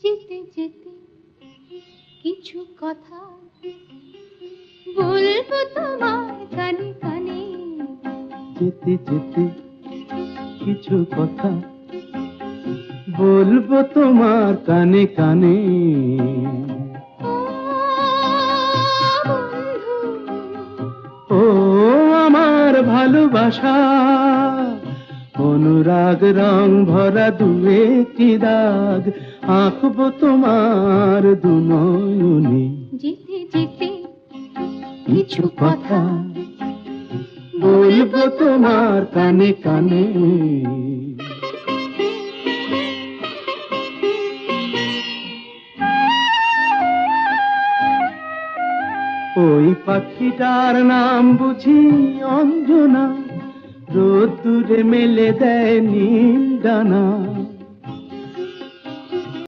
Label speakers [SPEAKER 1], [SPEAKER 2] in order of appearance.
[SPEAKER 1] যেতে যেতে কিছু কথা বলবো তোমার কানে কানে।
[SPEAKER 2] যেতে যেতে কিছু কথা বলবো তোমার কানে কানে।
[SPEAKER 1] ও বন্ধু,
[SPEAKER 2] ও আমার ভালোবাসা, অনুরাগ রং ভরা দুয়েটি দাগ আঁকবো তোমার দুনয়নে।
[SPEAKER 1] যেতে যেতে
[SPEAKER 2] কিছু কথা বলবো তোমার কানে কানে। ওই পাখিটার নাম বুঝি অঞ্জনা, রোদ্দুরে মেলে দেয় নীল ডানা।